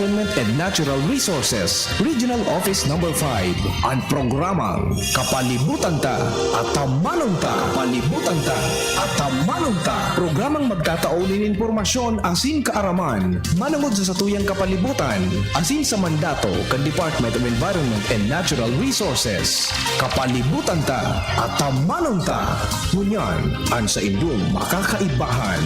Environment and Natural Resources, Regional Office Number 5, ang programang Kapalibutan Ta at Tamanong Ta. Kapalibutan Ta at Tamanong Ta. Programang magtataunin informasyon asin kaaraman, manungod sa satuyang kapalibutan, asin sa mandato kan Department of Environment and Natural Resources. Kapalibutan Ta at Tamanong Ta. Ngunyan, ang sa inyong makakaibahan.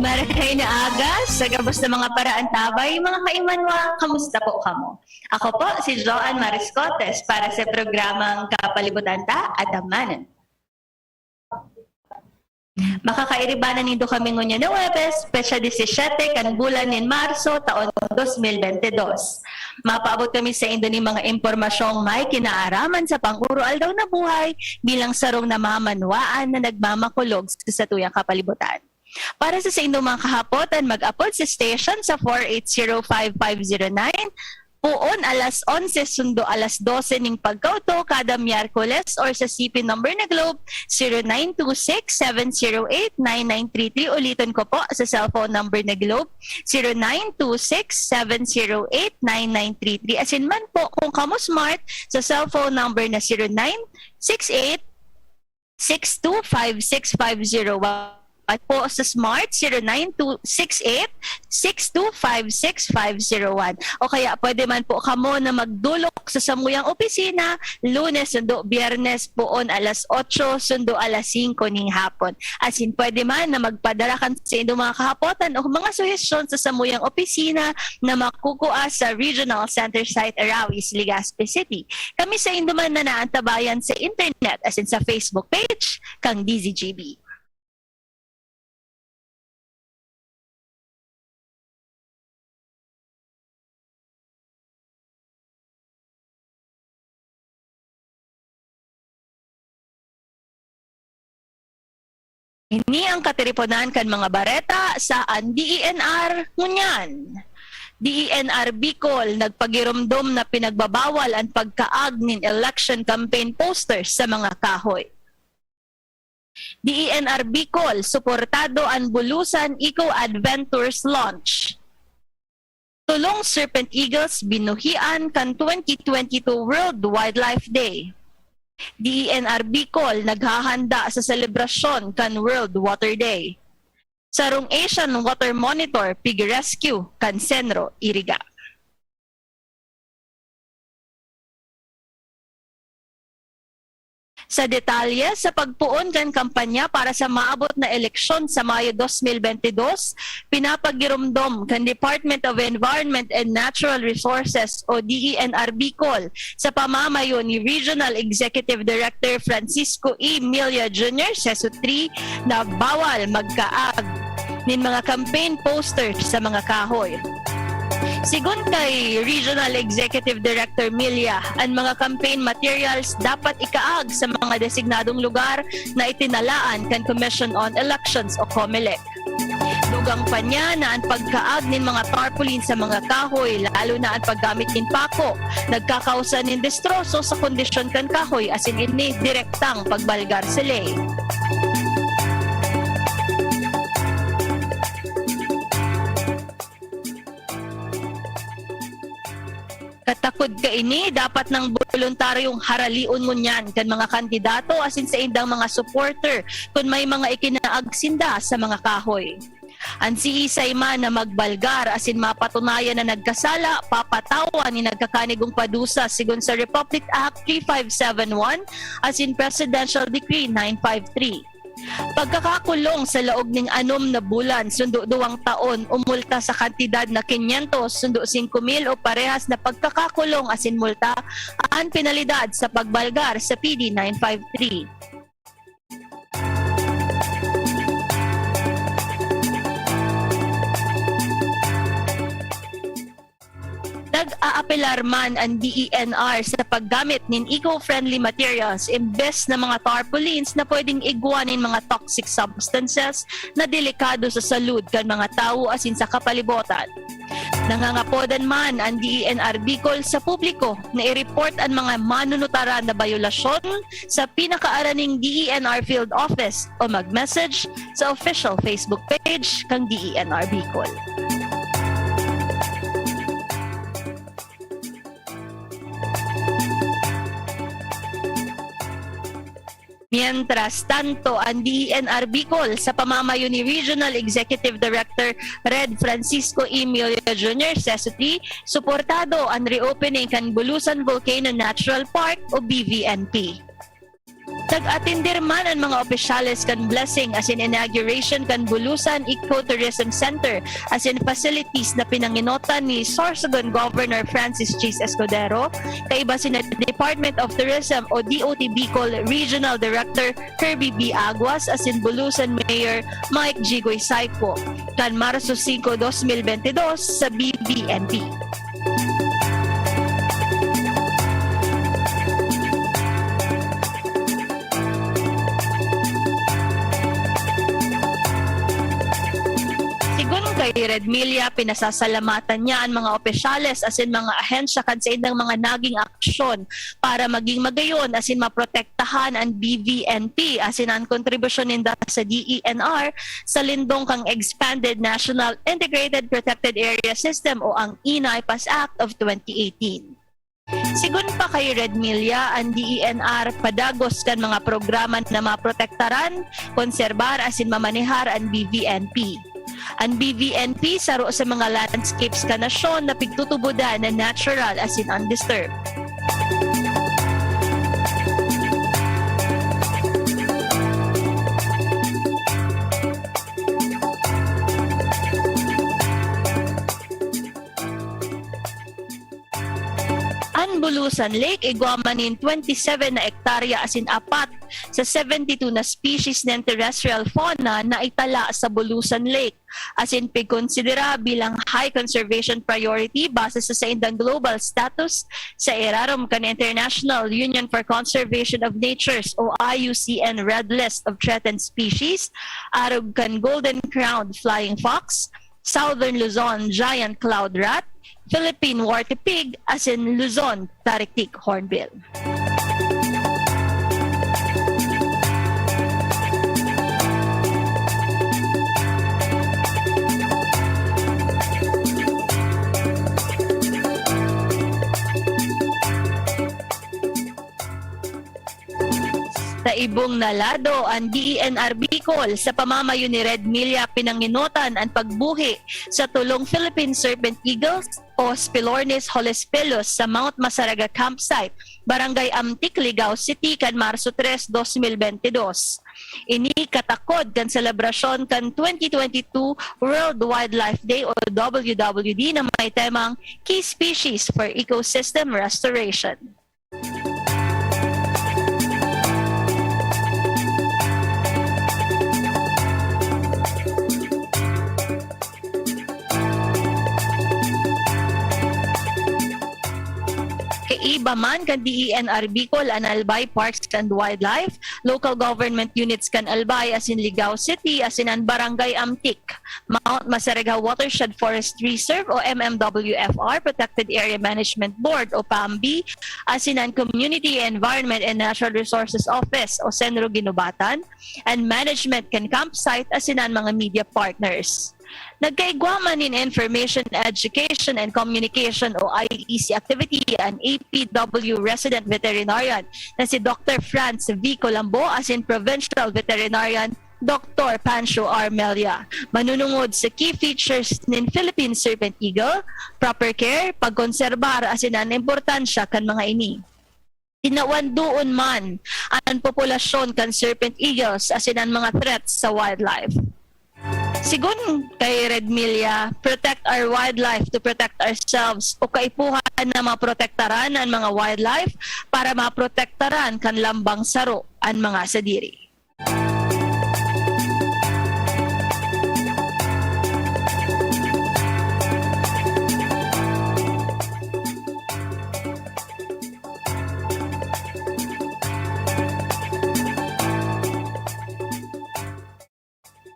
Marakay na aga, sa gabos na mga paraan tabay, mga kaimanwa, kamusta po kamo? Ako po si Joan Mariscotes para sa programang Kapalibutan Ta at Tamanon. Makakairibanan nindo kami ngunyan na Webes, Pecha 17, kan bulan ni Marso, taon 2022. Mapaabot kami sa indo ni mga impormasyong may kinaaraman sa pang-urual daw na buhay bilang sarong namamanwaan na nagmamakulog sa tuyang kapalibutan. Para sa inyong mga kahapotan, mag-upload sa station sa 4805509 puon alas 11 sundo alas 12 ning pagkauto kada Miyerkules or sa CP number na Globe 0926-708-9933. Ulitin ko po sa cellphone number na Globe 0926-708-9933. As in man po kung kamo smart sa cellphone number na 0968 625651 at po sa Smart 0968-6256501. O kaya pwede man po kamo na magdulok sa samuyang opisina Lunes sundo Biyernes poon alas 8 sundo alas 5 ning hapon. As in pwede man na magpadala kan sa inyong mga kahapotan o mga suhestyon sa samuyang opisina na makukuha sa Regional Center Site Arawis, Legazpi City. Kami sa inyong man na naantabayan sa internet as in sa Facebook page kang DZGB. Ini ang katiriponan kan mga bareta sa DENR ngunyan. DENR Bicol nagpagirumdom na pinagbabawal ang pagkaag nin election campaign posters sa mga kahoy. DENR Bicol suportado ang Bulusan Eco Adventures launch. Tulong Serpent Eagles binuhian kan 2022 World Wildlife Day. DENR Bicol naghahanda sa selebrasyon kan World Water Day. Sarong Asian Water Monitor Pig Rescue kan Senro Iriga. Sa detalye sa pagpuon kan kampanya para sa maabot na eleksyon sa Mayo 2022, pinapagirumdom kan Department of Environment and Natural Resources o DENR Bicol sa pamamayo ni Regional Executive Director Francisco E. Milia Jr. Seso 3 na bawal magkaag nin mga campaign posters sa mga kahoy. Sigun kay Regional Executive Director Milia, ang mga campaign materials dapat ikaag sa mga designadong lugar na itinalaan kan Commission on Elections o COMELEC. Dugang pa niya na ang pagkaag nin mga tarpaulin sa mga kahoy, lalo na ang paggamit nin pako, nagkakausan nin destroso sa kondisyon kan kahoy as in ini direktang pagbalgar sa ley. Katakod ka ini, dapat ng voluntaryong haraliun mo niyan kan mga kandidato asin sa indang mga supporter kung may mga ikinaagsinda sa mga kahoy. Ang siisay man na magbalgar asin mapatunayan na nagkasala, papatawan ni nagkakanigong padusa sigun sa Republic Act 3571 asin Presidential Decree 953. Pagkakakulong sa laog ning 6 na bulan sundo 2 taon umulta sa kantidad na 500 sundo 5,000 o parehas na pagkakakulong asin multa ang penalidad sa pagbalgar sa PD 953. Nag-aapelar man ang DENR sa paggamit ng eco-friendly materials imbes na mga tarpaulins na pwedeng igwanin mga toxic substances na delikado sa salud kan mga tao asin sa kapalibutan. Nangangapodan man ang DENR Bicol sa publiko na i-report ang mga manunutaran na bayolasyon sa pinakaaraning DENR Field Office o mag-message sa official Facebook page kang DENR Bicol. Mientras tanto, ang DENR Bicol sa pamamayo ni Regional Executive Director Red Francisco Emilio Jr. Sesuti, suportado ang reopening kan Bulusan Volcano Natural Park o BVNP. Nag-atindir man ang mga opisyales kan blessing as in inauguration kan Bulusan Ecotourism Center as in facilities na pinanginotan ni Sorsogon Governor Francis Chis Escudero, kaiba si Department of Tourism o DOT Bicol Regional Director Kirby B. Aguas as in Bulusan Mayor Mike Gigoy Saico kan Marso 5, 2022 sa BBNP. Kay Red Milla, pinasasalamatan niya ang mga opisyales as in mga ahensya kan sa indang mga naging aksyon para maging magayon as in maprotektahan ang BVNP as in ang kontribusyon ninda sa DENR sa lindong kang Expanded National Integrated Protected Area System o ang INAI PAS Act of 2018. Sigun pa kay Red Milla, ang DENR padagos kan mga programa na maprotektaran, konserbar as in mamanehar ang BVNP. Ang BVNP saro sa mga landscapes ka nasyon na pigtutubudan na natural as in undisturbed. Ang Bulusan Lake igwamanin 27 na ektarya as in apat sa 72 na species ng terrestrial fauna na itala sa Bulusan Lake as in pigkonsidera bilang high conservation priority base sa indang global status sa irarom kan International Union for Conservation of Nature's o IUCN Red List of Threatened Species, arog kan Golden Crowned Flying Fox, Southern Luzon Giant Cloud Rat, Philippine Warty Pig as in Luzon Tariktik Hornbill. Sa ibong nalado, ang DENR Bicol sa pamamayo ni Red Milla pinanginotan ang pagbuhi sa tulong Philippine Serpent Eagles o Spilornis holospelus sa Mount Masaraga Campsite, Barangay Amtik, Ligao City, kan Marso 3, 2022. Ini katakod kan selebrasyon kan 2022 World Wildlife Day o WWD na may temang Key Species for Ecosystem Restoration. Iba man kan DENR Bicol an Albay Parks and Wildlife, local government units kan Albay as in Ligao City as in an Barangay Amtik, Mount Masaraga Watershed Forest Reserve o MMWFR Protected Area Management Board o PAMB as in an Community Environment and Natural Resources Office o Senro Ginubatan and management kan campsite as in an mga media partners. Nagkaigwaman in Information, Education and Communication o IEC activity ang APW resident veterinarian na si Dr. Franz V. Colombo as in Provincial Veterinarian Dr. Pancho Armelia. Manunungod sa key features ng Philippine Serpent Eagle, proper care, pagkonserbar as in ang importansya kan mga ini. Tinawan doon man ang populasyon kan serpent eagles as in ang mga threats sa wildlife. Sigun kay Red Milla, protect our wildlife to protect ourselves o kaipuhan na maprotektaran ang mga wildlife para maprotektaran kan lambang saro ang mga sadiri.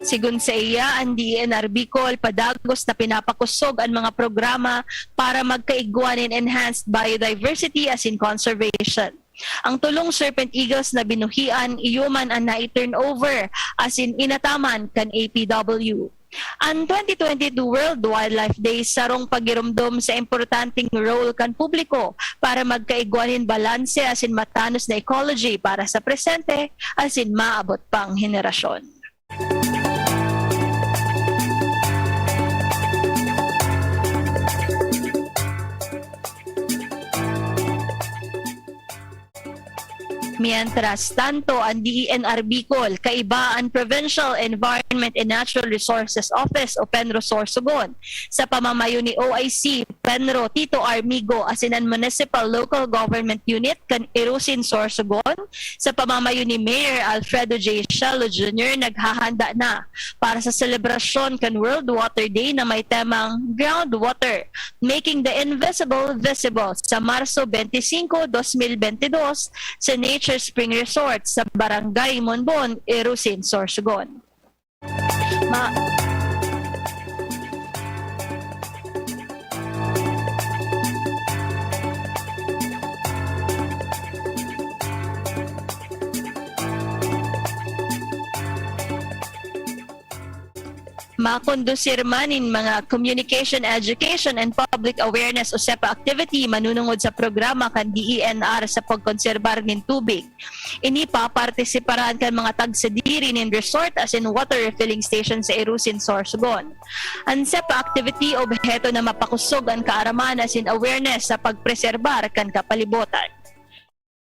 Sigun sa iya, ang DENR Bicol padagos na pinapakusog ang mga programa para magkaigwan in enhanced biodiversity as in conservation. Ang tulong Serpent Eagles na binuhian, iyuman ang na-turnover as in inataman kan APW. Ang 2022 World Wildlife Day sarong pagirumdom sa importanteng role kan publiko para magkaigwanin balanse as in matanos na ecology para sa presente as in maabot pang henerasyon. Mientras tanto, ang DENR Bicol, kaiba ang Provincial Environment and Natural Resources Office o Penro Sorsogon sa pamamayo ni OIC Penro Tito Armigo as in ang Municipal Local Government Unit kan Irusin Sorsogon sa pamamayo ni Mayor Alfredo J. Shello Jr. naghahanda na para sa selebrasyon kan World Water Day na may temang Groundwater, Making the Invisible Visible sa Marso 25, 2022 sa Nature Spring Resort sa Barangay Monbon, Irusin, Sorsogon. Makondusir man in mga communication, education, and public awareness o SEPA activity manunungod sa programa kan DENR sa pagkonserbar ng tubig. Ini pa partisiparan kan mga tagsadiri nin resort as in water refilling station sa Irusin, Sorsogon. Ang SEPA activity objeto na mapakusog ang kaaraman as in awareness sa pagpreserbar kan kapalibutan.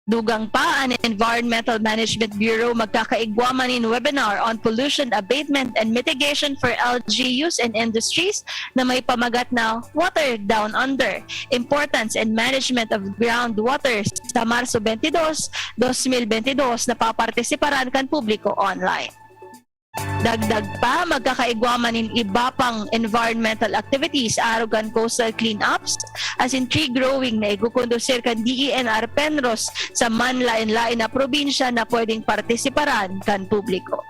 Dugang pa ang Environmental Management Bureau magkakaigwaman in webinar on pollution abatement and mitigation for LGUs and industries na may pamagat na Water Down Under, Importance and Management of Groundwater sa Marso 22, 2022 na papartisiparan kan publiko online. Dagdag pa, magkakaigwaman in iba pang environmental activities, arugan coastal cleanups, as in tree growing na igukondusir kan DENR Penros sa manlain-lain na probinsya na pwedeng partisiparan kan publiko.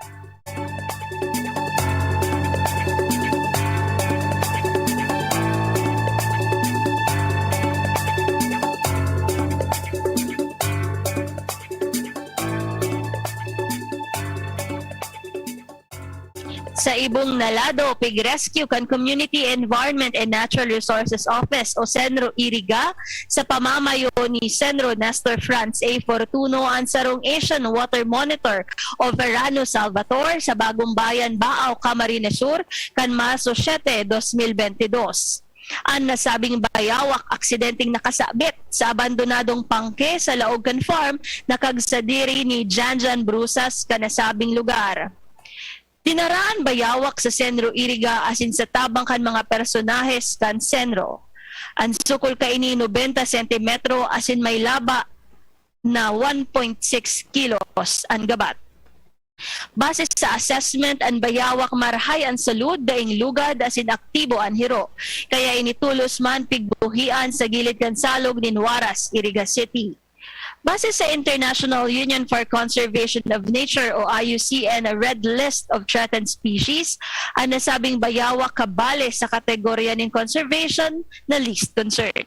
Sa ibong nalado, pig-rescue kan Community Environment and Natural Resources Office o Senro Iriga sa pamamayo ni Senro Nestor Franz A. Fortuno ang sarong Asian Water Monitor o Verano Salvator sa Bagong Bayan, Baaw, Camarines Sur kan Marso 7, 2022. Ang nasabing bayawak aksidenteng nakasabit sa abandonadong pangke sa Laogan Farm na kagsadiri ni Janjan Brusas kanasabing lugar. Dinaraan bayawak sa Senro Iriga asin sa tabang kan mga personahes kan Senro. Ang sukol kaini 90 cm asin may laba na 1.6 kilos ang gabat. Base sa assessment, ang bayawak marhay ang salud daing lugad asin aktibo ang hiro. Kaya initulos man pigbuhian sa gilid kan salog ni Nuaras, Iriga City. Base sa International Union for Conservation of Nature o IUCN na Red List of Threatened Species, ang nasabing bayawak kabale sa kategorya ng conservation na least concern.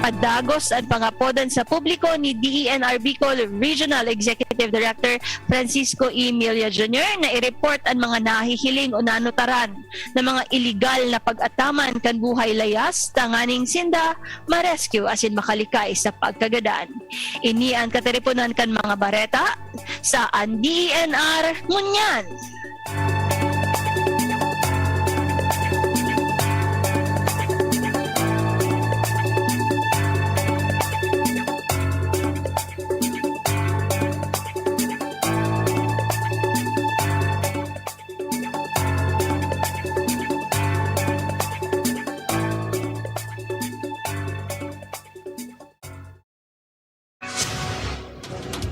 Padagos at pangapodan sa publiko ni DENR Bicol Regional Executive Director Francisco E. Milia Jr. na i-report ang mga nahihiling o nanutaran na mga illegal na pag-ataman kan buhay layas, tanganing sinda, ma-rescue asin makalikay sa pagkagadaan. Ini ang katiripunan kan mga bareta sa DENR Ngunyan.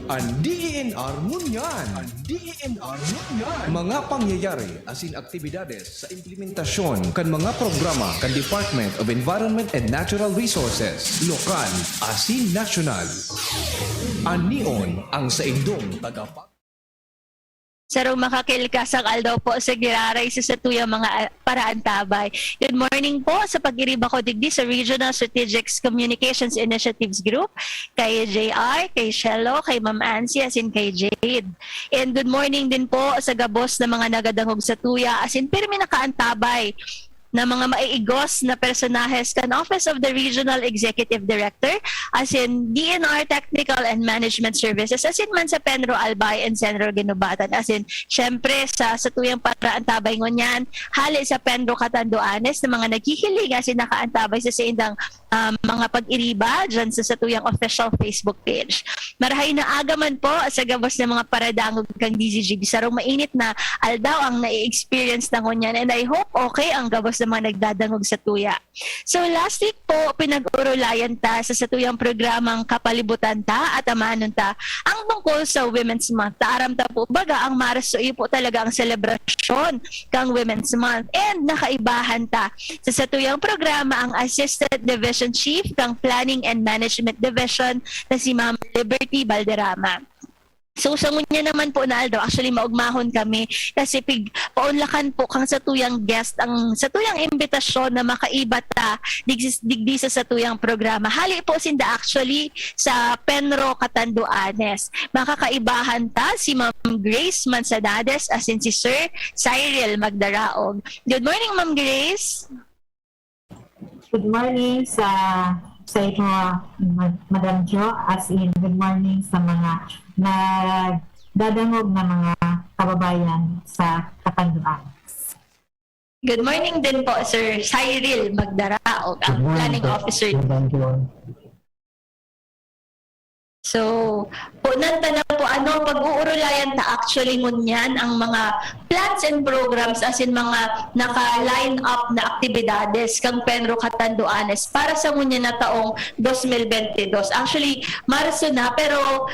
Ang DENR Ngunyan. Ang DENR Ngunyan. Mga pangyayari asin aktibidades sa implementasyon kan mga programa kan Department of Environment and Natural Resources, lokal asin nasyonal. Anion ang saindong tagapag Sarong makakilkasang aldaw po sa giraray sa satuyang mga paraan tabay. Good morning po sa pag-iriba ko digdi sa Regional Strategic Communications Initiatives Group, kay JR, kay Shello, kay Ma'am Ansi, as in kay Jade. And good morning din po sa gabos na mga nagadangog sa tuya, as in pirmi nakaantabay na mga maiigos na personahes kan Office of the Regional Executive Director, as in DNR Technical and Management Services, as in man sa Penro Albay and Senro Ginubatan, as in syempre sa tuyang paraan tabay ngunyan, hali sa Penro Catanduanes na mga naghihiling as in nakaantabay sa indang mga pag-iriba dyan sa tuyang official Facebook page. Marahay na agaman po sa gabos ng mga paradangog kang DZGB. Sarong mainit na aldaw ang nai-experience na ngunyan, and I hope okay ang gabos ng mga nagdadangog sa tuya. So last week po, pinag-urulayan ta sa tuyang programang Kapalibutan ta at amanon ta ang tungkol sa Women's Month. Taaram ta po baga ang Marso po talaga ang selebrasyon kang Women's Month, and nakaibahan ta sa tuyang programa ang Assistant Division Chief kang Planning and Management Division na si Ma'am Liberty Balderrama. So sa ngunya naman po na Aldo, actually maugmahon kami kasi paunlakan po kang satuyang guest, ang satuyang imbitasyon na makaiba ta digdi sa tuyang programa. Hali po sinda actually sa Penro Catanduanes. Makakaibahan ta si Ma'am Grace Manzanades as in si Sir Cyril Magdaraog. Good morning, Ma'am Grace. Good morning sa inyo, Madam Jo, as in good morning sa mga nagdadangog na mga kababayan sa Catanduanes. Good morning din po, Sir Cyril Magdaraog, ang Planning Officer. So, punanta na po pag-uurulayan ta actually ngunyan ang mga plans and programs as in mga naka-line up na aktibidades kang Penro Catanduanes para sa ngunyan na taong 2022. Actually, Marso na pero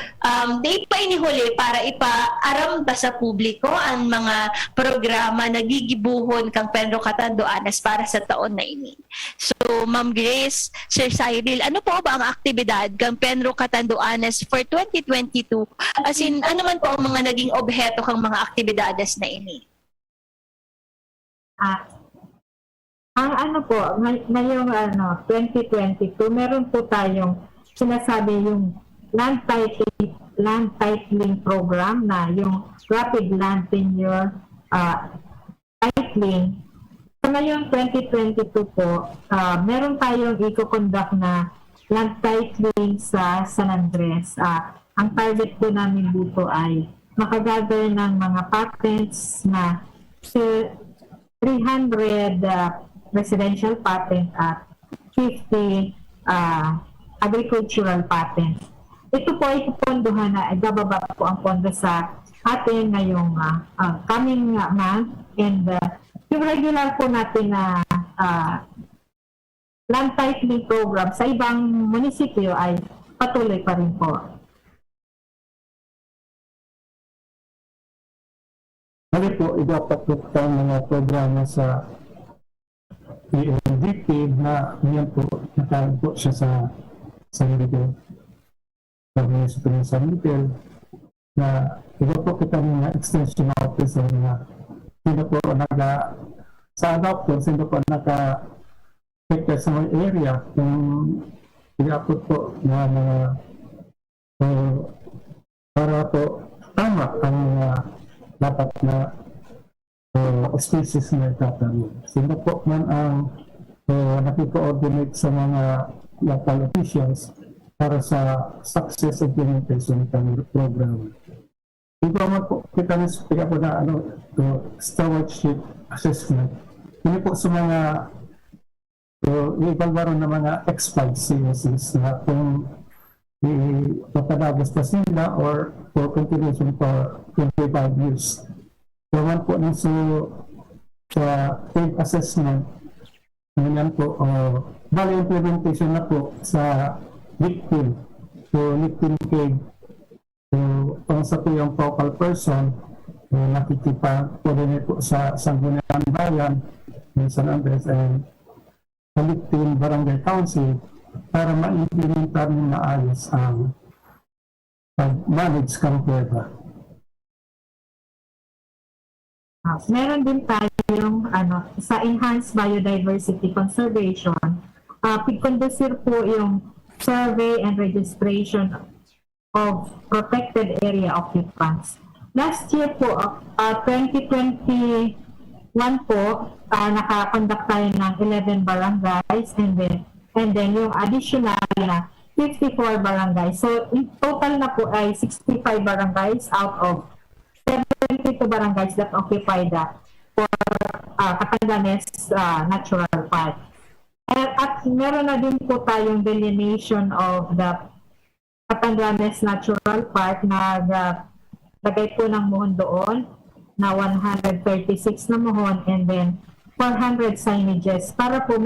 date pa inihuli para ipaaram ta sa publiko ang mga programa na gigibuhon kang Penro Catanduanes para sa taon na ini. So, Ma'am Grace, Sir Cyril, ano po ba ang aktibidad kang Penro Catanduanes for 2022? As in, ano man po ang mga naging obheto kang mga aktibidades na ini? Ang ngayong 2022, meron po tayong sinasabi yung land titling program na yung rapid land tenure titling. So ngayong 2022 po, meron tayong i-conduct na land titling sa San Andres. Ang target po namin dito ay makagather ng mga patents na 300 residential patent at 50 agricultural patent. Ito po ay pondohan na ibababa po ang pondo sa atin ngayong coming month, and yung regular po natin na land titling program sa ibang munisipyo ay patuloy pa rin po. Kali po, dapat po ang mga programa sa PNDP na yan po, nakalaan po siya sa San Miguel. Sa San Miguel, na iba po kita mga extension officer na sino po sa adoption, sino po naka-check sa mga area kung i-upload po na mga para po tama ang mga dapat na species na itatanim. Sino po man ang nakiko-ordinate sa mga local officials para sa success implementation ng program. Ito naman po, kita po na stewardship assessment. Hindi po sa mga ibalbaron ng mga expired CSs na kung ipapalabas pa sila or for continuation for 25 years. Naman po sa field assessment, ganyan po, bali implementation na po sa victim. So, victim cave. So, ang sa po yung focal person, nakikipag-coordinate po sa Sangguniang Bayan, ng San Andres, and sa victim barangay council para ma-implementar ng maayos ang pag-manage kang pweba. Meron din tayong sa Enhanced Biodiversity Conservation, PICONDOSIR po yung survey and registration of protected area occupants. Last year po, 2021 po, nakakonduct tayo ng 11 barangays and then yung additional na 54 barangays. So, in total na po ay 65 barangays out of 72 barangays that occupy the for Catandanes Natural Park. At meron na din po tayong delineation of the Catandanes Natural Park na lagay po ng muhon doon na 136 na muhon and then 400 signages para po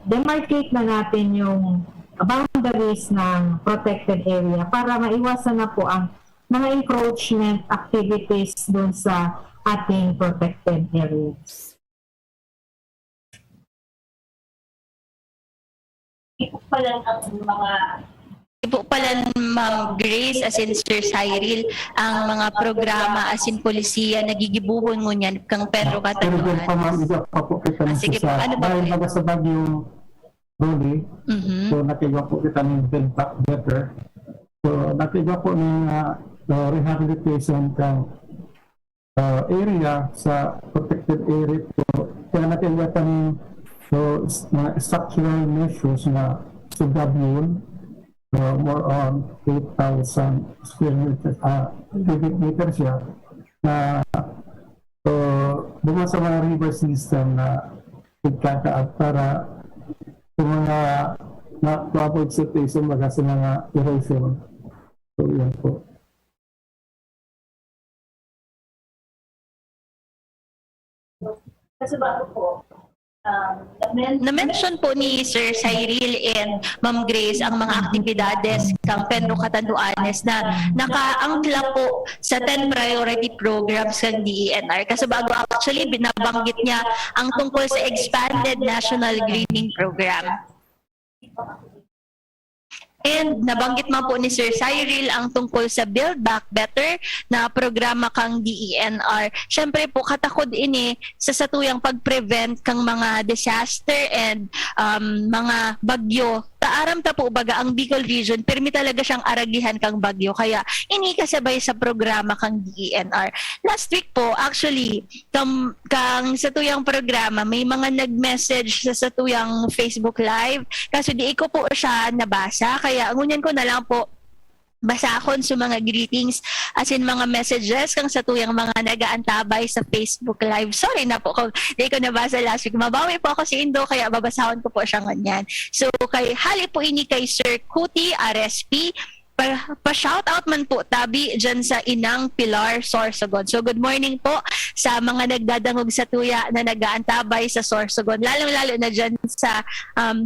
demarcate na natin yung boundaries ng protected area para maiwasan na po ang mga encroachment activities doon sa ating protected areas. Ipo pala Ma'am Grace as in Sir Cyril ang mga programa as in polisiya nagigibuhon mo niyan kang Pedro Pero doon pa ma'am, Catanduanes. isa pa po kita Sige po, ano ba dahil po? baga sa bagyong Rolly, so natiga po kita ng Build Back Better. So natiga po ng rehabilitation ng area sa protected area po. Kaya natiga pa ng mga structural measures na subdabyun, more on 8,000 square meters, cubic meters siya na bunga sa mga river system na pagkakaat para sa mga na-avoid situation baga sa mga erosion. So yan po. Kasi bago po, Na-mention po ni Sir Cyril and Ma'am Grace ang mga aktibidades kang Pedro Catanduanes na nakaangkla po sa 10 priority programs ng DENR. Kasi bago actually binabanggit niya ang tungkol sa Expanded National Greening Program. And nabanggit man po ni Sir Cyril ang tungkol sa Build Back Better na programa kang DENR. Siyempre po katakod ini sa satuyang pag-prevent kang mga disaster and mga bagyo. Taaram ta po baga ang Bicol Region, permi talaga siyang aragihan kang bagyo. Kaya ini kasabay sa programa kang DENR. Last week po, actually, kang satuyang programa, may mga nag-message sa satuyang Facebook Live. Kaso di ko po siya nabasa. Kaya ngunyan ko na lang po basahon sa mga greetings as in mga messages kang sa tuyang mga nagaantabay sa Facebook Live. Sorry na po kung di ko nabasa last week. Mabawi po ako si Indo kaya babasahon ko po siya nganyan. So kay hali po ini kay Sir Kuti RSP pa-shoutout man po tabi dyan sa Inang Pilar Sorsogon. So good morning po sa mga nagdadangog sa tuya na nagaantabay sa Sorsogon. Lalong-lalo na dyan sa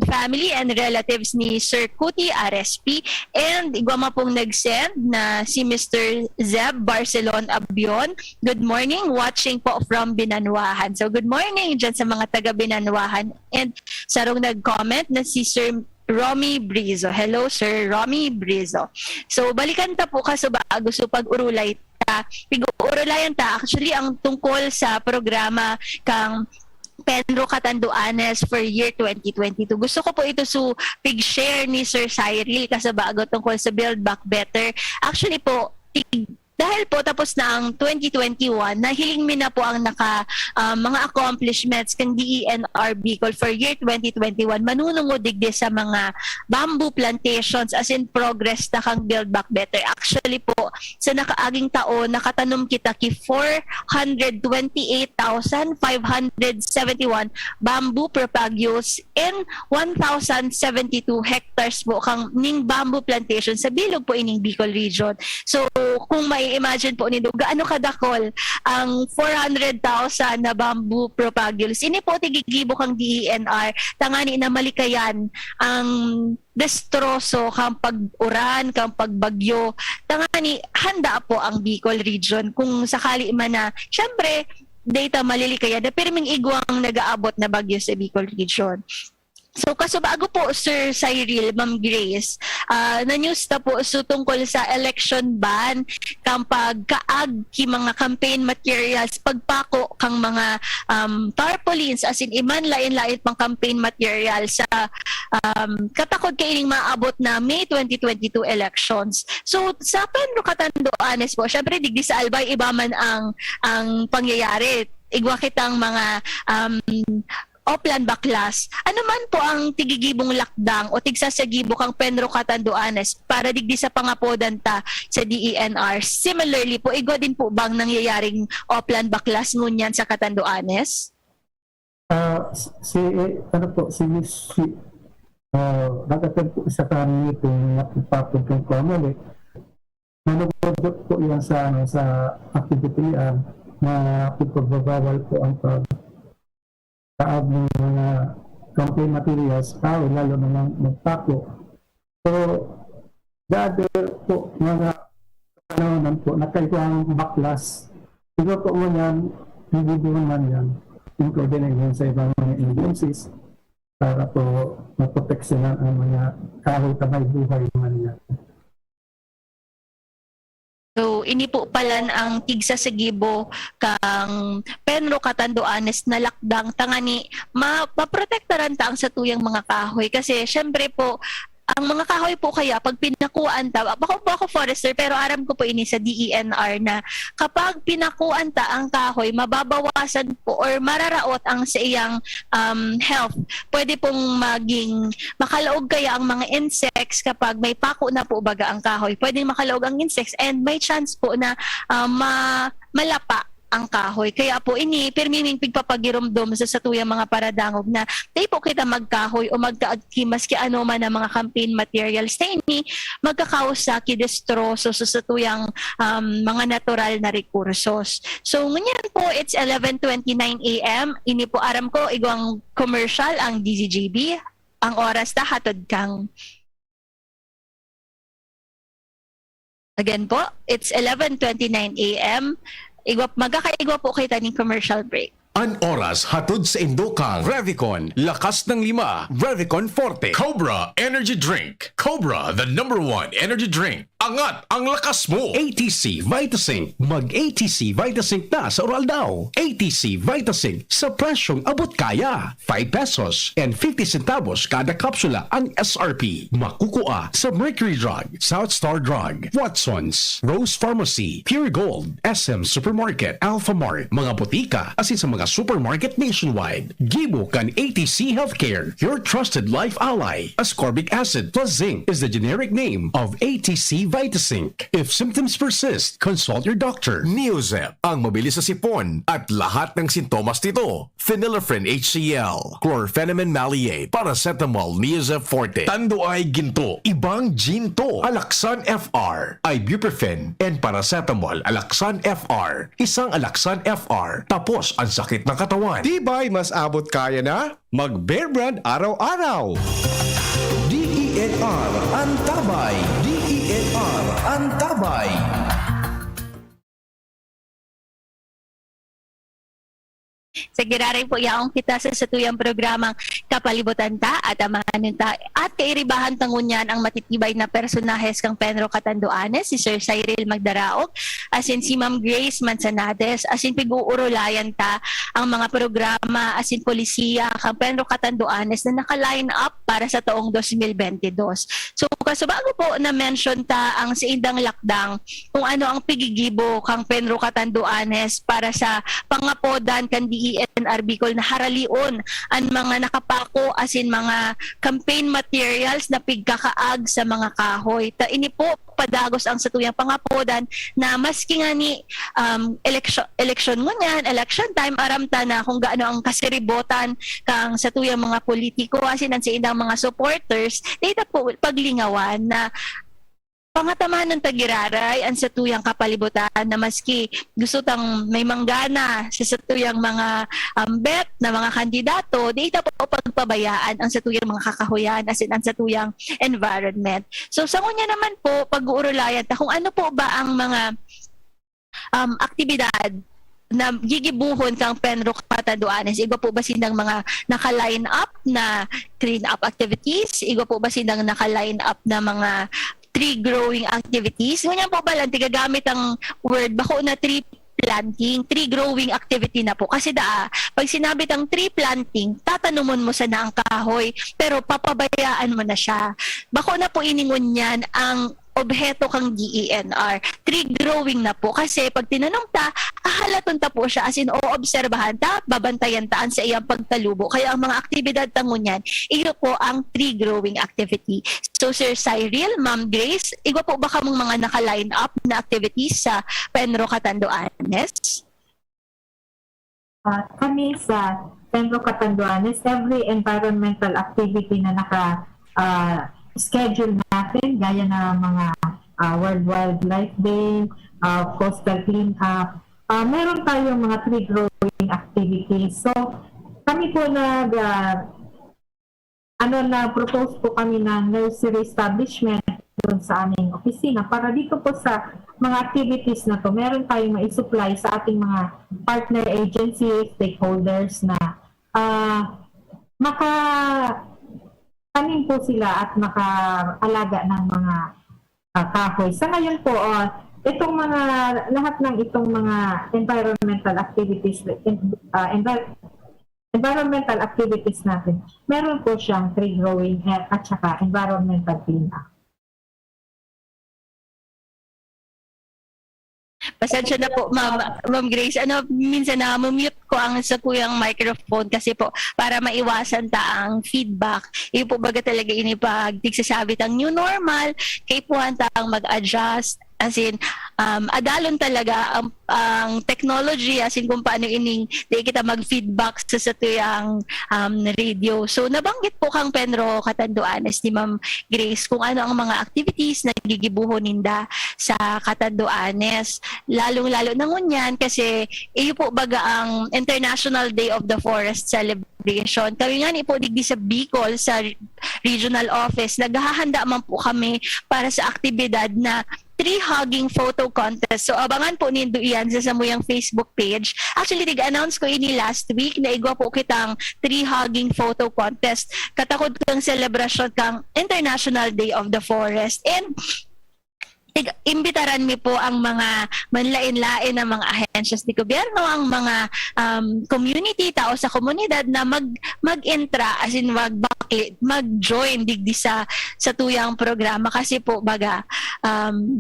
family and relatives ni Sir Kuti RSP. And igwama pong nag-send na si Mr. Zeb Barcelon Abion. Good morning, watching po from Binanwahan. So good morning dyan sa mga taga Binanwahan. And sarong nag-comment na si Sir Romy Brizo. Hello, Sir Romy Brizo. So, balikan ta po kaso ba gusto pag-urulay ta. Pig-urulayan ta. Actually, ang tungkol sa programa kang Pedro Catanduanes for year 2022. Gusto ko po ito pig-share ni Sir Cyril kasabago tungkol sa Build Back Better. Actually po, dahil po tapos na ang 2021, nahiling mi na po ang mga accomplishments kang DENR Bicol for year 2021. Manunungod digdi sa mga bamboo plantations as in progress na kang Build Back Better. Actually po, sa nakaaging taon, nakatanom kita ki 428,571 bamboo propagules in 1,072 hectares po kang ning bamboo plantation sa bilog po ining Bicol Region. So, kung may imagine po nindo gaano kadakol ang 400,000 na bamboo propagules. Ini po tigigibo kang DENR tangani na malikayan ang destroso kang pag-uran, kang pagbagyo. Tangani handa po ang Bicol Region kung sakali man na syempre data malilikayan na pirming igwang nagaabot na bagyo sa Bicol Region. So kaso bago po Sir Cyril, Ma'am Grace, na-news na po so tungkol sa election ban kapag kaag ki mga campaign materials pagpako kang mga tarpaulins as in iman lain-lain pang campaign materials sa katakod kay ining maabot na May 2022 elections. So sa Pedro Catanduanes po, syempre digdi sa Albay iba man ang pangyayari. Igwa kitang mga Oplan Baklas. Ano man po ang tigigibong lakdang o tigsasagibo kang Pedro Catanduanes para digdi sa pangapodan ta sa DENR? Similarly po, igwa din po bang nangyayaring Oplan Baklas ngunyan sa Catanduanes? Si Miss nag-attend po sa kami meeting na ipapag kong pamuli. Manugod po yan sa activity na pagpabawal po ang kaag ng mga campaign materials, lalo na magpako. So, the other po, mga panahon po, nakaibang baklas. Siguro po mo yan, hindi naman yan, including yan sa ibang mga agencies para po maproteksyonan ang mga kahoy-tamay buhay naman yan. So, ini po palan ang tigsasagibo kang Pedro Catanduanes na lakdang tangani maprotektaran ta ang sa tuyang mga kahoy. Kasi syempre po, ang mga kahoy po kaya pag pinakuan ta, ako forester pero aram ko po ini sa DENR na kapag pinakuan ta ang kahoy, mababawasan po or mararaot ang sa iyang health. Pwede pong maging makalaog kaya ang mga insects kapag may pako na po baga ang kahoy. Pwede makalaog ang insects and may chance po na malapa ang kahoy. Kaya po ini pirmiming pigpapagirumdom sa satuyang mga paradangog na tayo po kita magkahoy o magkaagkimas ki ano man ang mga campaign materials na ini magkakausa ki destroso sa satuyang mga natural na rekursos. So ngunyan po it's 11:29 AM. Ini po aram ko igwang commercial ang DZJB. Ang oras ta hatod kang again po, it's 11:29 AM. Magkakaigwa po kita ng commercial break. An oras hatod sa Indokang Revicon, lakas ng 5, Revicon Forte, Cobra Energy Drink, Cobra the #1 energy drink. Angat ang lakas mo. ATC Vitasync. Mag-ATC Vitasync na sa oral daw. ATC Vitasync sa presyong abot kaya. 5 pesos and 50 centavos kada kapsula ang SRP. Makukuha sa Mercury Drug, South Star Drug, Watsons, Rose Pharmacy, Pure Gold, SM Supermarket, Alpha Mart, mga butika, asin sa mga supermarket nationwide. Gibo kan ATC Healthcare, your trusted life ally. Ascorbic acid plus zinc is the generic name of ATC Vitasync. If symptoms persist, consult your doctor. Neozep, ang mabilis sa sipon at lahat ng sintomas nito. Phenylephrine HCl, Chlorpheniramine Maleate, Paracetamol Neozep Forte, Tanduay Ginto, Ibang Ginto, Alaxan FR, Ibuprofen, and Paracetamol Alaxan FR. Isang Alaxan FR, tapos ang sakit ng katawan. Tibay mas abot kaya na? Mag-Bear Brand araw-araw. DENR Antabay. DENR Antabay. Sa giraray po yaong kita sa satuyang programang Kapalibutan ta at amahanin ta at kairibahan tangunyan ang matitibay na personahes kang Pedro Catanduanes, si Sir Cyril Magdaraog, asin si Ma'am Grace Manzanades, asin piguurulayan ta ang mga programa asin polisiya kang Pedro Catanduanes na naka-line up para sa taong 2022. So kasabago po na mention ta ang sa indang lakdang kung ano ang pigigibo kang Pedro Catanduanes para sa pangapodan kan DENR Bicol na haralion ang mga nakapako asin mga campaign materials na pigkakaag sa mga kahoy. Ta ini po padagos ang satuyang pangapodan na maski nga ni election ngunyan, election time aramta na kung gaano ang kasiribotan kang satuyang mga politiko asin ang sa indang mga supporters, dito po paglingawan na pangatamahan ng tagiraray ang satuyang kapalibutan na maski gusto tang may manggana sa satuyang mga bet na mga kandidato, di ita po pagpabayaan ang satuyang mga kakahuyan asin ang satuyang environment. So sa ngunya naman po, pag-uurulayan ta kung ano po ba ang mga aktibidad na gigibuhon kang Penro Catanduanes, igo po ba sinang mga naka-line up na clean up activities? Igo po ba sinang naka-line up na mga tree growing activities? Ganyan po ba lang, tigagamit ang word bako na tree planting, tree growing activity na po. Kasi pag sinabi tang tree planting, tatanumon mo sa na ang kahoy, pero papabayaan mo na siya. Bako na po iningon yan ang obheto kang DENR. Tree growing na po. Kasi pag tinanong ta, ahalaton ta po siya, as in, oobserbahan ta, babantayan taan sa iyang pagtalubo. Kaya ang mga aktibidad tangon yan, iyo po ang tree growing activity. So Sir Cyril, Ma'am Grace, igo po ba kamong mga naka-line up na activities sa Penro Catanduanes? Kami sa Penro Catanduanes, every environmental activity na schedule natin, gaya na mga World Wildlife Day, coastal cleanup, meron tayong mga tree growing activities. So, kami po propose po kami ng nursery establishment doon sa aming opisina para dito po sa mga activities na to, meron tayong ma-supply sa ating mga partner agencies, stakeholders na tanim po sila at makaalaga ng mga kahoy. Sa ngayon po, itong mga lahat ng itong mga environmental activities natin, meron po siyang tree growing at saka environmental cleanup. Pasensya na po, Ma'am Grace. Minsan na mute ko ang sa kuyang microphone kasi po para maiwasan ta ang feedback. Iyo po baga talaga ini pag tigsasabi tang new normal, kay puhan tang mag-adjust. As in, adalon talaga ang technology, as in kung paano di kita mag-feedback sa tuyang radio. So, nabanggit po kang Penro Catanduanes ni Ma'am Grace kung ano ang mga activities na gigibuhon ninda sa Catanduanes. Lalong-lalo na ngunyan kasi iyo po baga ang International Day of the Forest celebration. Kami nga ni po digdi sa Bicol, sa regional office, naghahanda man po kami para sa aktibidad na tree hugging photo contest. So abangan po nindo iyan sa samuyang Facebook page. Actually, nag-announce ko ini last week na igwa po kitang tree hugging photo contest. Katakod kang celebration kang International Day of the Forest. And imbitaran mi po ang mga manlain-lain na mga ahensyas di gobyerno, ang mga community, tao sa komunidad na mag-intra, as in mag-join digdi sa tuyang programa kasi po baga